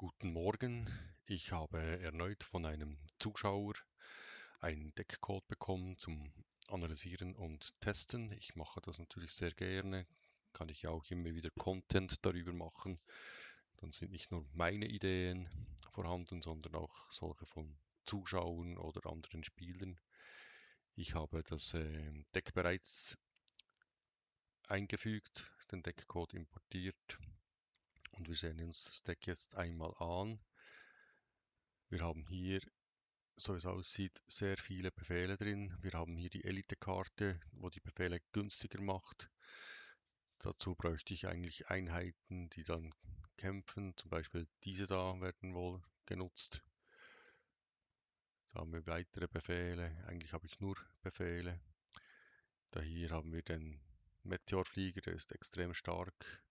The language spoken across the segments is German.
Guten Morgen. Ich habe erneut von einem Zuschauer einen Deckcode bekommen zum Analysieren und Testen. Ich mache das natürlich sehr gerne. Kann ich ja auch immer wieder Content darüber machen. Dann sind nicht nur meine Ideen vorhanden, sondern auch solche von Zuschauern oder anderen Spielern. Ich habe das Deck bereits eingefügt, den Deckcode importiert und wir sehen uns das Deck jetzt einmal an. Wir haben hier, so wie es aussieht, sehr viele Befehle drin. Wir haben hier die Elite-Karte, wo die Befehle günstiger macht. Dazu bräuchte ich eigentlich Einheiten, die dann kämpfen. Zum Beispiel diese da werden wohl genutzt. Da haben wir weitere Befehle. Eigentlich habe ich nur Befehle. Da hier haben wir den Meteorflieger, der ist extrem stark.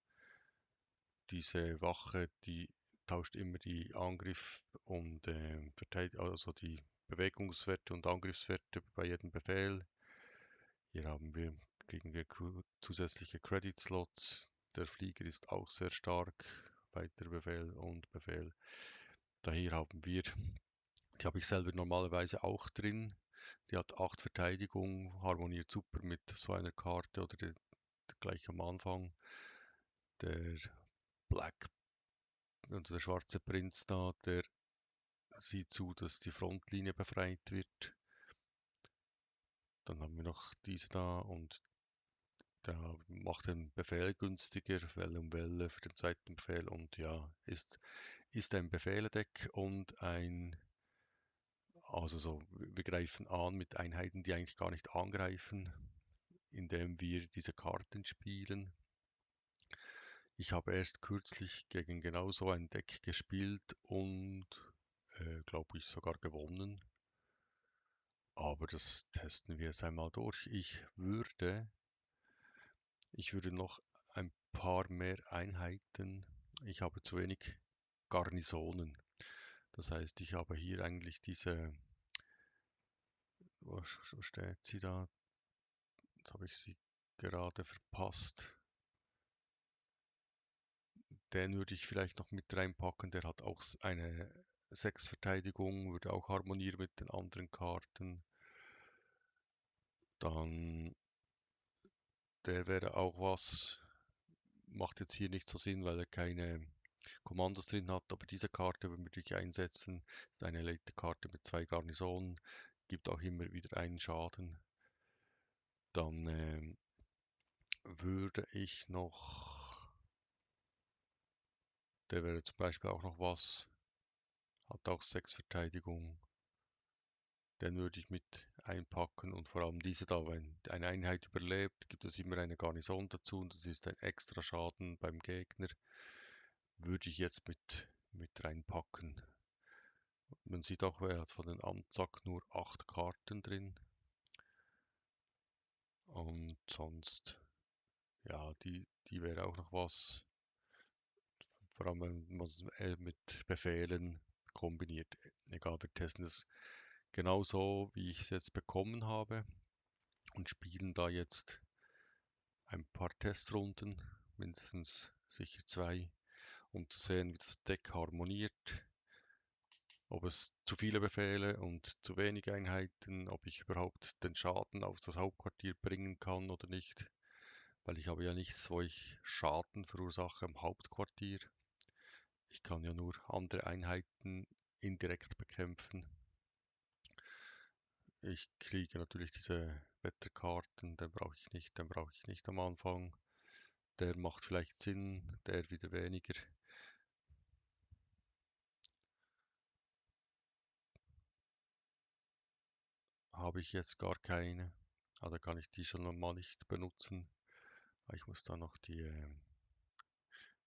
Diese Wache, die tauscht immer die Angriff und also die Bewegungswerte und Angriffswerte bei jedem Befehl. Hier kriegen wir zusätzliche Credit Slots. Der Flieger ist auch sehr stark. Weiterer Befehl und Befehl. Da hier haben wir, die habe ich selber normalerweise auch drin. Die hat 8 Verteidigung, harmoniert super mit so einer Karte oder gleich am Anfang. Der Black, also der schwarze Prinz da, der sieht zu, dass die Frontlinie befreit wird. Dann haben wir noch diese da und der macht den Befehl günstiger, Welle um Welle für den zweiten Befehl und ja, ist ein Befehledeck und also so, wir greifen an mit Einheiten, die eigentlich gar nicht angreifen, indem wir diese Karten spielen. Ich habe erst kürzlich gegen genau so ein Deck gespielt und glaube ich sogar gewonnen. Aber das testen wir jetzt einmal durch. Ich würde noch ein paar mehr Einheiten. Ich habe zu wenig Garnisonen. Das heißt, ich habe hier eigentlich wo steht sie da? Jetzt habe ich sie gerade verpasst. Den würde ich vielleicht noch mit reinpacken. Der hat auch eine 6 Verteidigung, würde auch harmonieren mit den anderen Karten. Dann, der wäre auch was. Macht jetzt hier nicht so Sinn, weil er keine Kommandos drin hat, aber diese Karte würde ich einsetzen. Ist eine Elite-Karte mit 2 Garnisonen, gibt auch immer wieder einen Schaden. Dann würde ich noch, der wäre zum Beispiel auch noch was, hat auch 6 Verteidigung. Den würde ich mit einpacken und vor allem diese da, wenn eine Einheit überlebt, gibt es immer eine Garnison dazu und das ist ein extra Schaden beim Gegner. Würde ich jetzt mit reinpacken. Man sieht auch, er hat von den Anzack nur 8 Karten drin. Und sonst, ja, die wäre auch noch was. Vor allem, wenn man es mit Befehlen kombiniert. Egal, wir testen es genauso, wie ich es jetzt bekommen habe und spielen da jetzt ein paar Testrunden, mindestens sicher 2, um zu sehen, wie das Deck harmoniert, ob es zu viele Befehle und zu wenig Einheiten, ob ich überhaupt den Schaden auf das Hauptquartier bringen kann oder nicht, weil ich habe ja nichts, wo ich Schaden verursache am Hauptquartier. Ich kann ja nur andere Einheiten indirekt bekämpfen. Ich kriege natürlich diese Wetterkarten, den brauche ich nicht am Anfang. Der macht vielleicht Sinn, der wieder weniger. Habe ich jetzt gar keine. Also kann ich die schon mal nicht benutzen. Ich muss da noch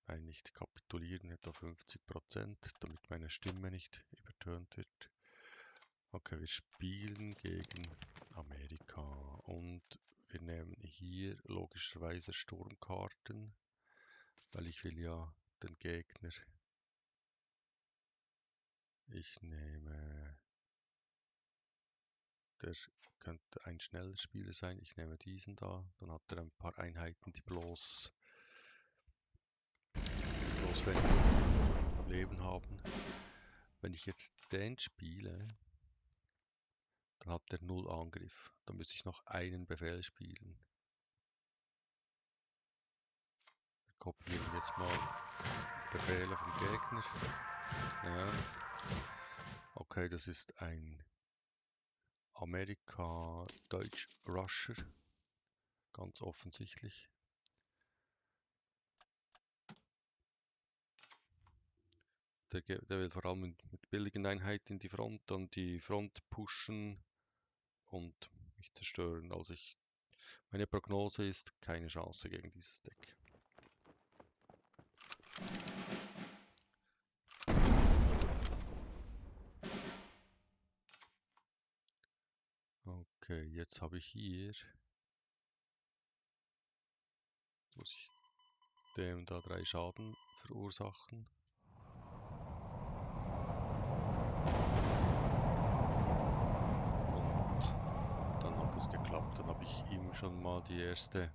nein, nicht kapitulieren, etwa 50%, damit meine Stimme nicht übertönt wird. Okay, wir spielen gegen Amerika und wir nehmen hier logischerweise Sturmkarten, weil ich will ja den Gegner. Ich nehme, der könnte ein schneller Spieler sein. Ich nehme diesen da. Dann hat er ein paar Einheiten, die bloß Leben haben. Wenn ich jetzt den spiele, dann hat der 0 Angriff. Dann müsste ich noch einen Befehl spielen. Wir kopieren jetzt mal Befehle vom Gegner. Ja. Okay, das ist ein Amerika-Deutsch-Rusher. Ganz offensichtlich. Der will vor allem mit billigen Einheiten in die Front, dann die Front pushen und mich zerstören. Also meine Prognose ist keine Chance gegen dieses Deck. Okay, jetzt habe ich hier, muss ich dem da 3 Schaden verursachen. Und dann hat es geklappt. Dann habe ich ihm schon mal die erste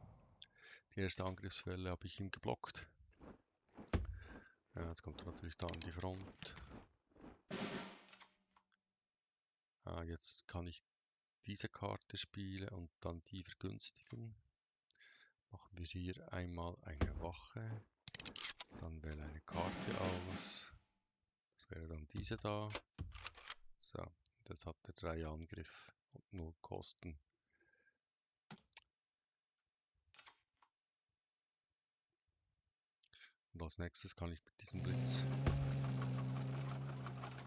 Angriffswelle habe ich ihm geblockt. Ja, jetzt kommt er natürlich da an die Front. Jetzt kann ich diese Karte spielen und dann die vergünstigen. Machen wir hier einmal eine Wache. Dann wähle eine Karte aus. Das wäre dann diese da. So, das hat der 3 Angriff und 0 Kosten. Und als nächstes kann ich mit diesem Blitz,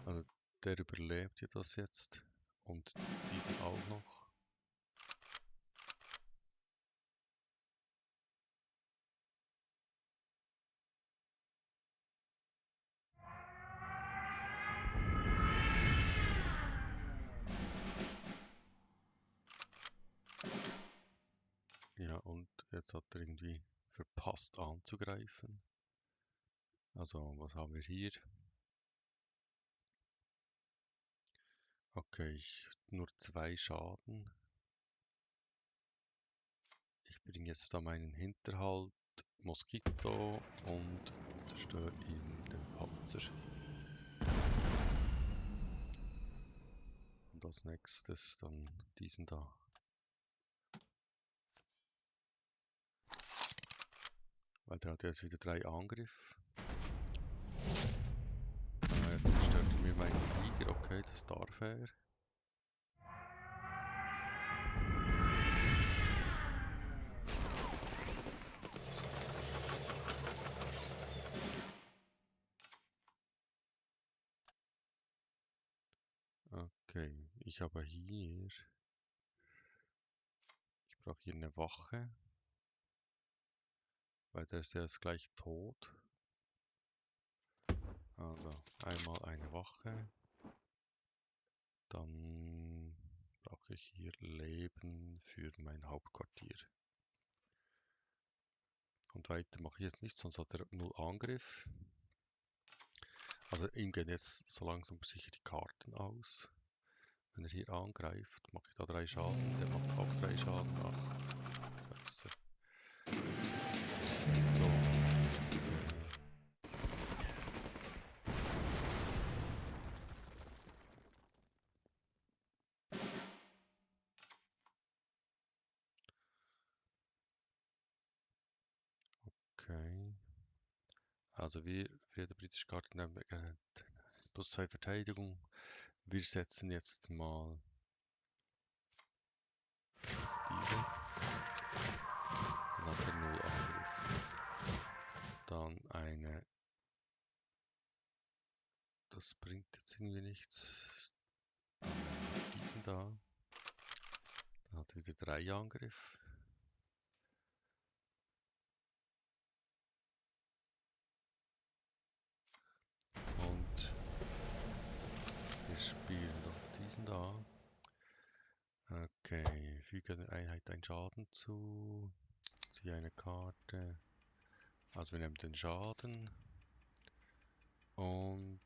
also der überlebt ja das jetzt und diesen auch noch. Ja, und jetzt hat er irgendwie verpasst anzugreifen. Also, was haben wir hier? Okay, nur 2 Schaden. Ich bringe jetzt da meinen Hinterhalt Moskito und zerstöre ihm den Panzer. Und als nächstes dann diesen da. Weil der hat jetzt wieder 3 Angriff. Jetzt zerstört er mir meinen Flieger. Okay, das darf er. Okay, ich habe hier... Ich brauche hier eine Wache. Weil der ist jetzt gleich tot. Also einmal eine Wache. Dann brauche ich hier Leben für mein Hauptquartier. Und weiter mache ich jetzt nichts, sonst hat er 0 Angriff. Also ihm gehen jetzt so langsam sicher die Karten aus. Wenn er hier angreift, mache ich da 3 Schaden. Der macht auch 3 Schaden nach. Scheiße. Das ist natürlich nicht so. Okay. Also wir für die britische Karte plus 2 Verteidigung. Wir setzen jetzt mal diese. Dann hat er 0 Angriff. Dann eine. Das bringt jetzt irgendwie nichts. Diesen da. Dann hat er wieder 3 Angriff. Und wir spielen doch diesen da. Okay, füge einer Einheit einen Schaden zu. Ziehe eine Karte. Also wir nehmen den Schaden. Und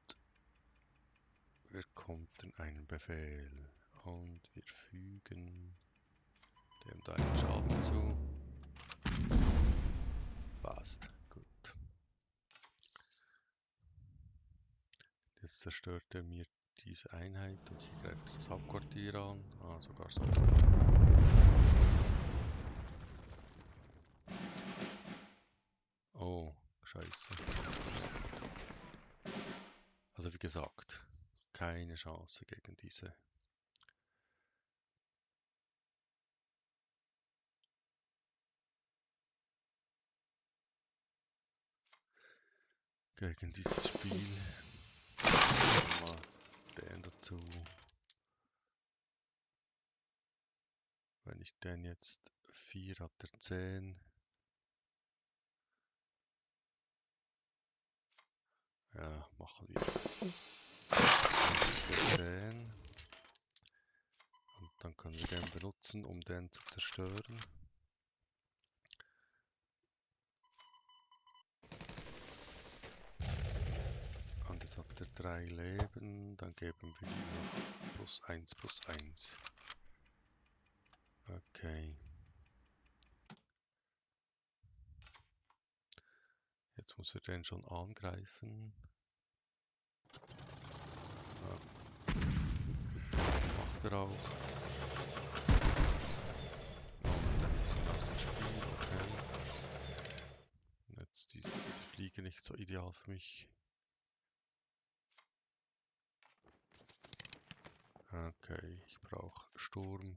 wir konnten einen Befehl. Und wir fügen dem da einen Schaden zu. Passt. Gut. Jetzt zerstört er mir diese Einheit und hier greift er das Hauptquartier an. Ah, sogar so. Oh, scheiße. Also wie gesagt, keine Chance gegen diese. Gegen dieses Spiel. Mal den dazu. Wenn ich den jetzt 4 hat er 10. Ja, machen wir 10. Und dann können wir den benutzen, um den zu zerstören. Und jetzt hat er 3 Leben, dann geben wir ihm noch +1 +1. Okay. Jetzt muss er den schon angreifen. Ja. Macht er auch. Und dann aus dem Spiel, okay. Jetzt ist diese Fliege nicht so ideal für mich. Okay, ich brauche Sturm.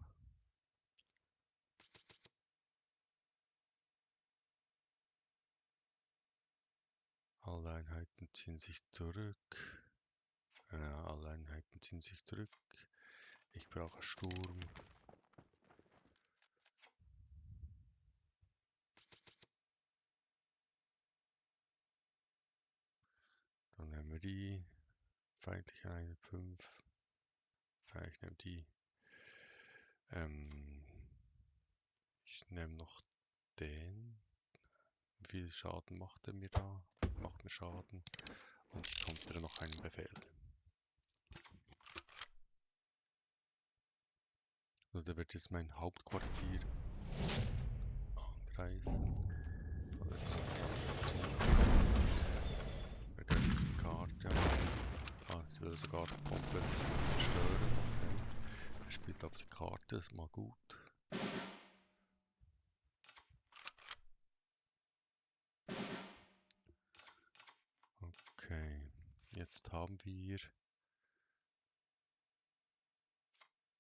Alle Einheiten ziehen sich zurück. Ja, alle Einheiten ziehen sich zurück. Ich brauche Sturm. Dann nehmen wir die. Feindliche Einheit 5. Ja, ich nehme die. Ich nehme noch den. Wie viel Schaden macht er mir da? Macht mir Schaden. Und ich kontere noch einen Befehl. Also der wird jetzt mein Hauptquartier angreifen. Also er kommt zu. Er greift die Karte an. Ah, sie will sogar komplett zerstören. Okay. Er spielt auf die Karte, ist mal gut. Okay, jetzt haben wir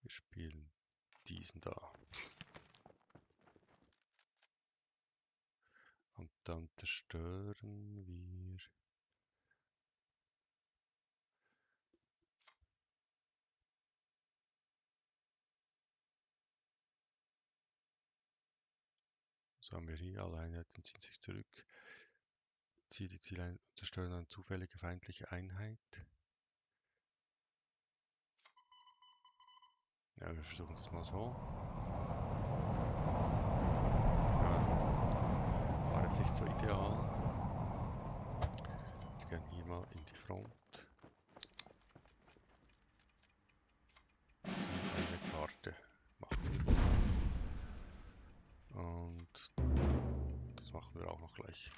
spielen diesen da. Und dann zerstören wir was haben wir hier? Alle Einheiten ziehen sich zurück. Ziehe die Ziele ein, zerstören eine zufällige feindliche Einheit. Ja, wir versuchen das mal so. Ja, war jetzt nicht so ideal. Wir gehen hier mal in die Front. Ziehen eine Karte. Machen wir. Und das machen wir auch noch gleich.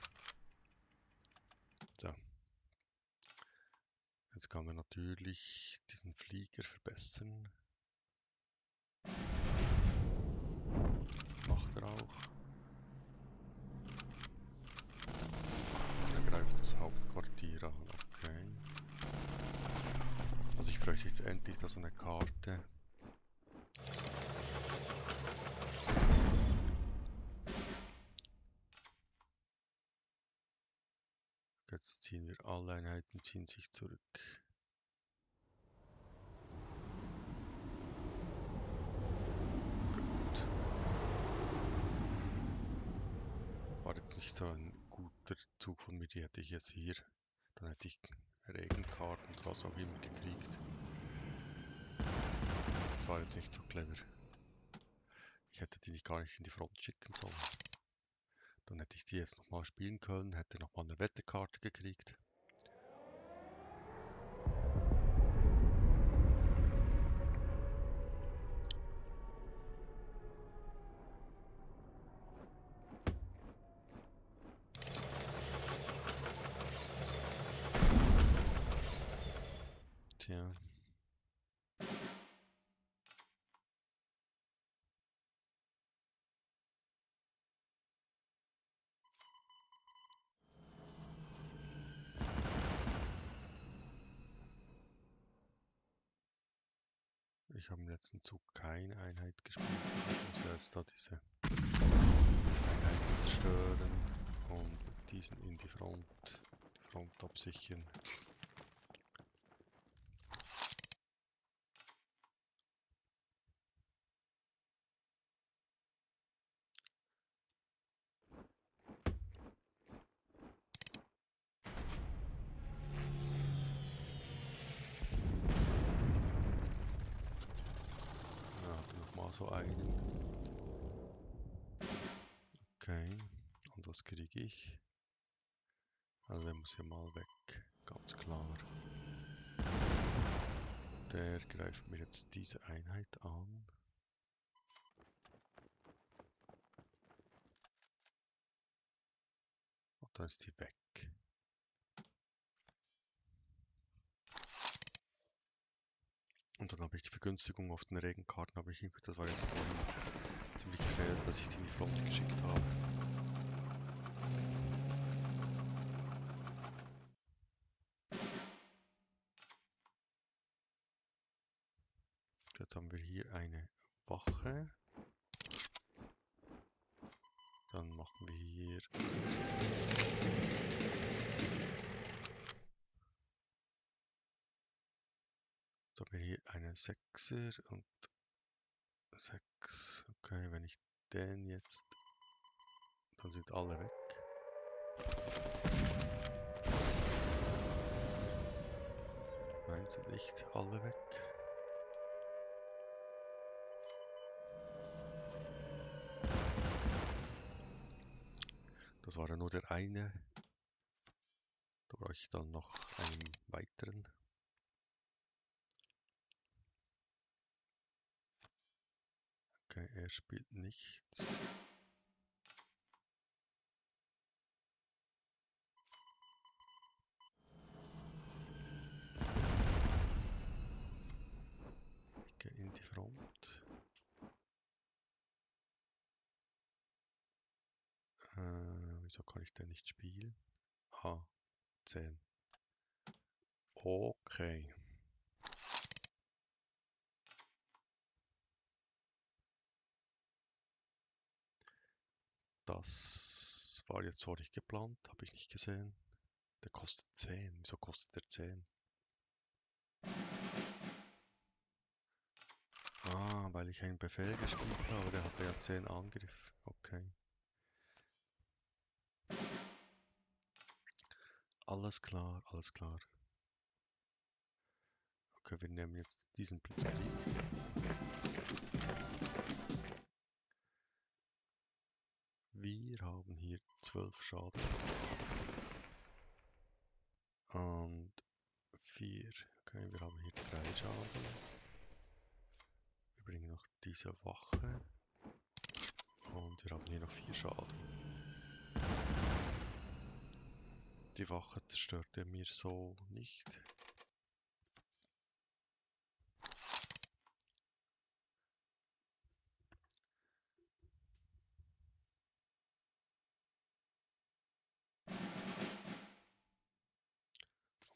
So. Jetzt kann man natürlich diesen Flieger verbessern. Macht er auch. Er greift das Hauptquartier an, okay. Also ich bräuchte jetzt endlich da so eine Karte. Jetzt ziehen wir alle Einheiten, ziehen sich zurück. Gut. War jetzt nicht so ein guter Zug von mir, die hätte ich jetzt hier. Dann hätte ich Regenkarten und was auch immer gekriegt. Das war jetzt nicht so clever. Ich hätte die gar nicht in die Front schicken sollen. Dann hätte ich die jetzt nochmal spielen können, hätte nochmal eine Wetterkarte gekriegt. Tja. Ich habe im letzten Zug keine Einheit gespielt. Ich muss jetzt da diese Einheiten zerstören und diesen in die Front absichern. Ja, nochmal so einen. Okay, und was kriege ich? Also der muss ja mal weg, ganz klar. Der greift mir jetzt diese Einheit an. Und dann ist die weg. Und dann habe ich die Vergünstigung auf den Regenkarten, das war jetzt vorhin ziemlich gefährlich, dass ich die in die Front geschickt habe. Jetzt haben wir hier eine Wache. Dann machen wir hier jetzt haben wir hier eine 6er und 6. Okay, wenn ich den jetzt, dann sind alle weg. Nein, sind nicht alle weg. Das war ja nur der eine. Da brauche ich dann noch einen weiteren. Okay, er spielt nichts. Ich gehe in die Front. Wieso kann ich den nicht spielen? Ah, 10. Okay. Das war jetzt zwar nicht geplant, habe ich nicht gesehen. Der kostet 10. Wieso kostet der 10? Ah, weil ich einen Befehl gespielt habe, der hatte ja 10 Angriff. Okay. Alles klar, alles klar. Okay, wir nehmen jetzt diesen Blitzkrieg. Wir haben hier 12 Schaden. Und 4. Okay, wir haben hier 3 Schaden. Wir bringen noch diese Wache. Und wir haben hier noch 4 Schaden. Die Wache zerstört er mir so nicht.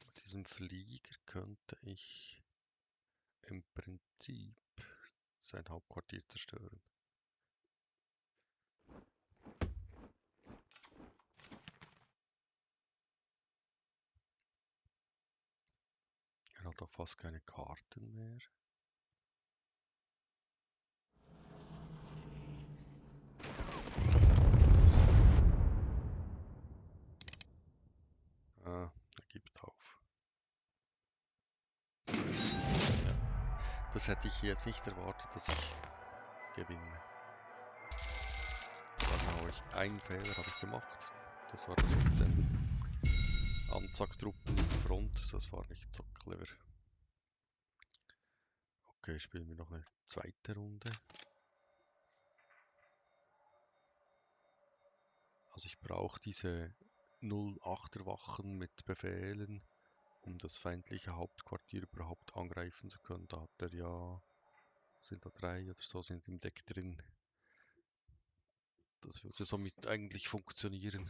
Mit diesem Flieger könnte ich im Prinzip sein Hauptquartier zerstören. Er hat auch fast keine Karten mehr. Ah, er gibt auf. Ja, das hätte ich jetzt nicht erwartet, dass ich gewinne. Dann habe ich einen Fehler habe ich gemacht. Das war das mit den Anzaktruppen in der Front. Das war nicht so clever. Okay, spielen wir noch eine zweite Runde. Also ich brauche diese 08er Wachen mit Befehlen, um das feindliche Hauptquartier überhaupt angreifen zu können. Da hat er ja, sind da 3 oder so, sind im Deck drin. Das würde somit eigentlich funktionieren.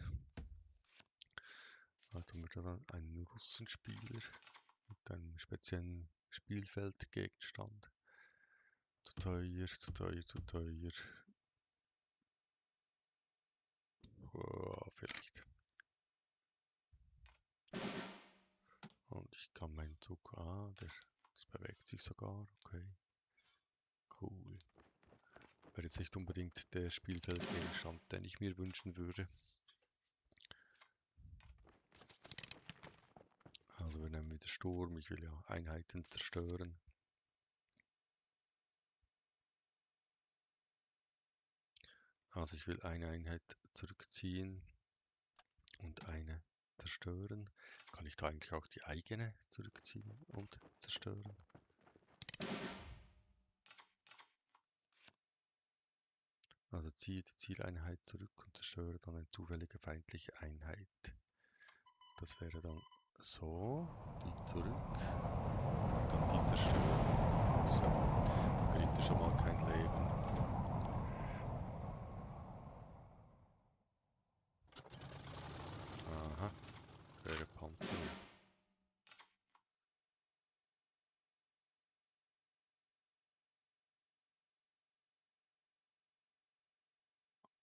Also haben wir dann einen Russenspieler mit einem speziellen Spielfeldgegenstand. Zu teuer, zu teuer, zu teuer. Vielleicht. Und ich kann meinen Zug. Das bewegt sich sogar. Okay. Cool. Wäre jetzt nicht unbedingt der Spielfeldgegenstand, den ich mir wünschen würde. Also wir nehmen wieder Sturm. Ich will ja Einheiten zerstören. Also ich will eine Einheit zurückziehen und eine zerstören. Kann ich da eigentlich auch die eigene zurückziehen und zerstören? Also ziehe die Zieleinheit zurück und zerstöre dann eine zufällige feindliche Einheit. Das wäre dann so, die zurück und dann die zerstören. So, kriegt er schon mal kein Leben. Aha, wäre Panzer.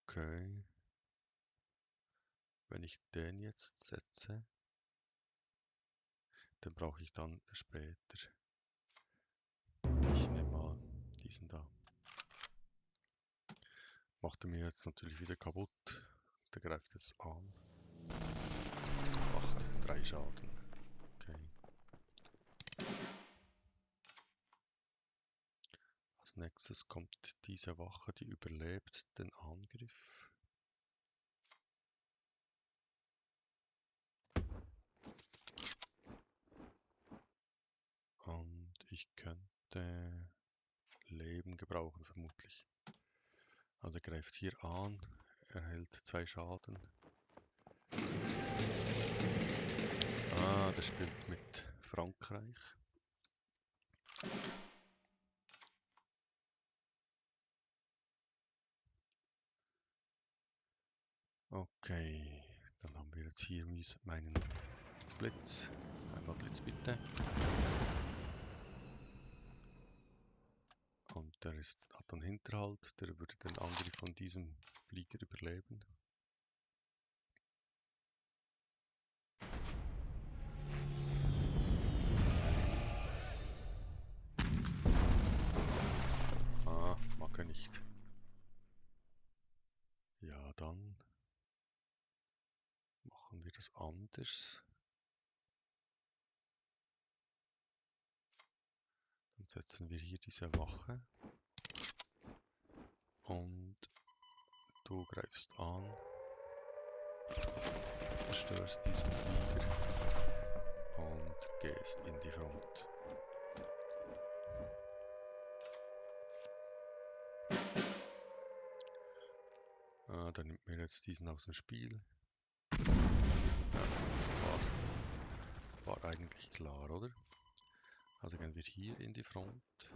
Okay. Wenn ich den jetzt setze, den brauche ich dann später. Ich nehme mal diesen da. Macht er mir jetzt natürlich wieder kaputt. Der greift es an. Macht 3 Schaden. Okay. Als nächstes kommt diese Wache, die überlebt den Angriff. Und ich könnte Leben gebrauchen, vermutlich. Also er greift hier an, erhält 2 Schaden. Der spielt mit Frankreich. Okay, dann haben wir jetzt hier meinen Blitz. Einmal Blitz bitte. Und der hat dann Hinterhalt, der würde den Angriff von diesem Flieger überleben. Mag er nicht. Ja, dann machen wir das anders. Dann setzen wir hier diese Wache. Und du greifst an. Zerstörst diesen Flieger. Und gehst in die Front. Dann nimmt mir jetzt diesen aus dem Spiel. Ja, war eigentlich klar, oder? Also gehen wir hier in die Front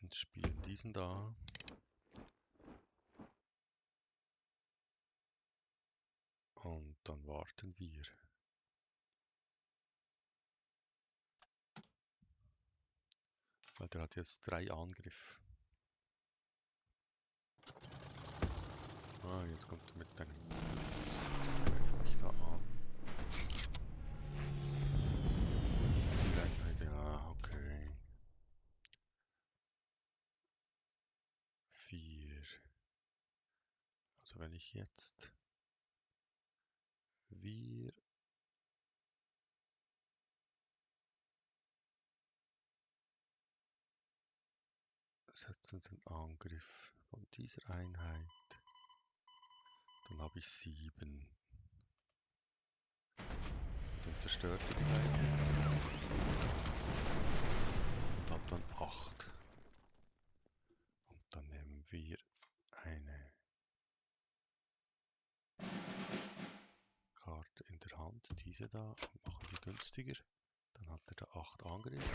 und spielen diesen da. Und dann warten wir. Weil der hat jetzt 3 Angriff. Jetzt kommt er mit einem Blitz. Greife mich da an. Zieleinheit, ja, okay. 4. Also wenn ich jetzt wir setzen den Angriff von dieser Einheit, dann habe ich 7. Dann zerstört er die Einheit und hat dann 8. Und dann nehmen wir eine Karte in der Hand, diese da, und machen die günstiger. Dann hat er da 8 Angriff.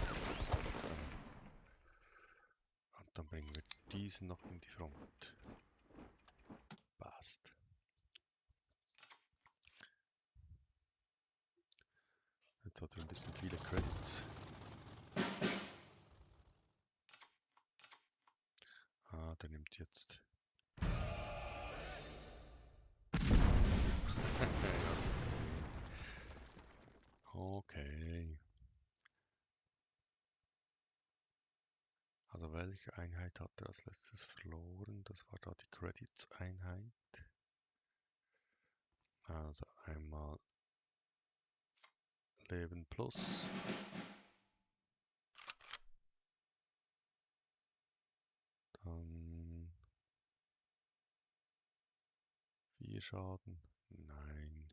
Und dann bringen wir diesen noch in die Front. Passt. Jetzt hat er ein bisschen viele Credits. Der nimmt jetzt. Okay. Also welche Einheit hat er als letztes verloren? Das war da die Credits-Einheit. Also einmal Leben plus. Dann 4 Schaden. Nein.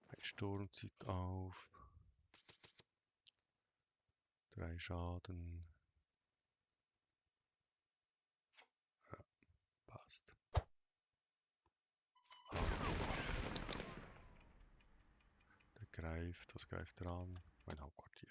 Ein Sturm zieht auf. 3 Schaden. Ja, passt. Der greift. Was greift er an? Mein Hauptquartier.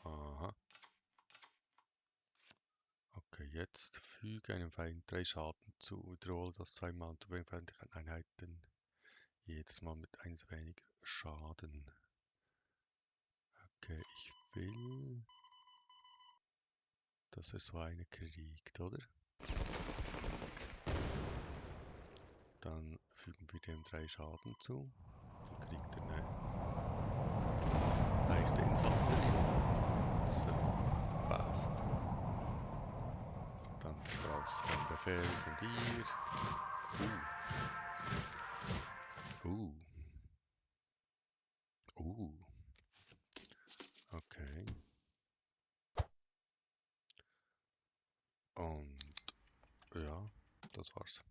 Aha. Okay, jetzt füge einem Feind 3 Schaden zu. Wiederhole das zweimal zu feindlichen Einheiten. Jedes Mal mit 1 weniger Schaden. Okay, ich will, dass er so eine kriegt, oder? Dann fügen wir dem 3 Schaden zu. Dann kriegt er eine leichte Infanterie. So, passt. Dann brauche ich einen Befehl von dir. Okay. Und ja, das war's.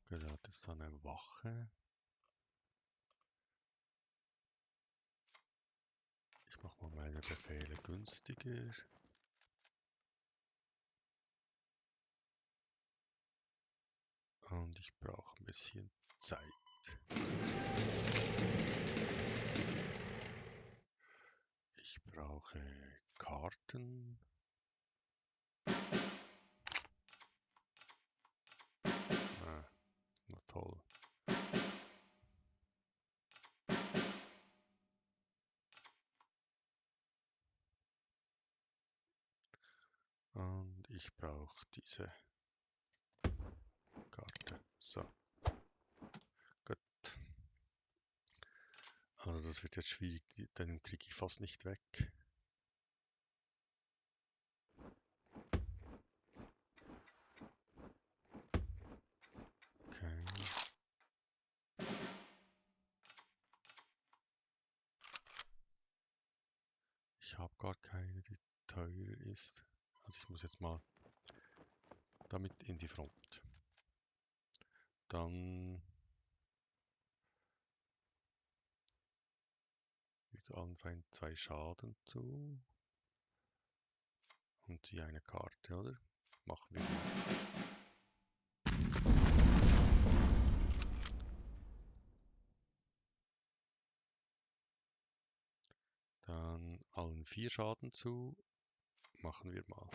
Okay, da hat jetzt dann eine Wache. Ich mache mal meine Befehle günstiger. Und ich brauche ein bisschen Zeit. Ich brauche Karten. Na toll. Und ich brauche diese Karte. So. Gut. Also das wird jetzt schwierig, den kriege ich fast nicht weg. Okay. Ich habe gar keine, die teuer ist. Also ich muss jetzt mal damit in die Front. Dann füge allen Feinden 2 Schaden zu. Und ziehe eine Karte, oder? Machen wir mal. Dann allen 4 Schaden zu. Machen wir mal.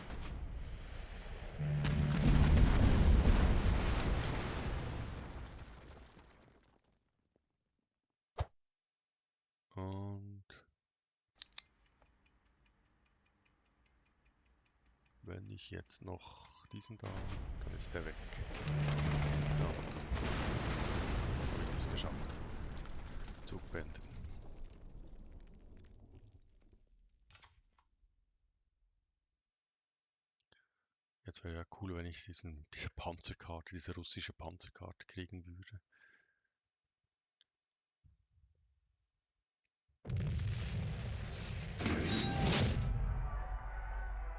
Und wenn ich jetzt noch diesen da, dann ist der weg. Ja, habe ich das geschafft. Zug beenden. Jetzt wäre ja cool, wenn ich diese Panzerkarte, diese russische Panzerkarte kriegen würde.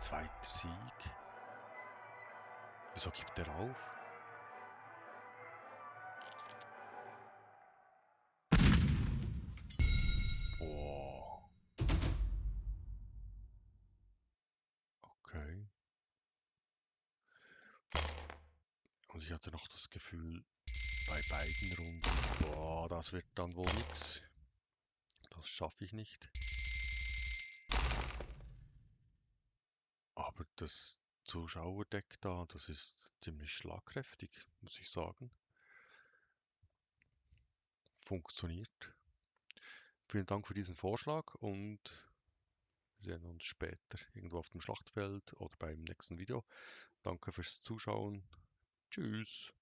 zweiter Sieg. Wieso gibt er auf? Oh. Okay. Und ich hatte noch das Gefühl, bei beiden Runden, boah, das wird dann wohl nichts. Das schaffe ich nicht. Aber das Zuschauerdeck da, das ist ziemlich schlagkräftig, muss ich sagen. Funktioniert. Vielen Dank für diesen Vorschlag und wir sehen uns später irgendwo auf dem Schlachtfeld oder beim nächsten Video. Danke fürs Zuschauen. Tschüss.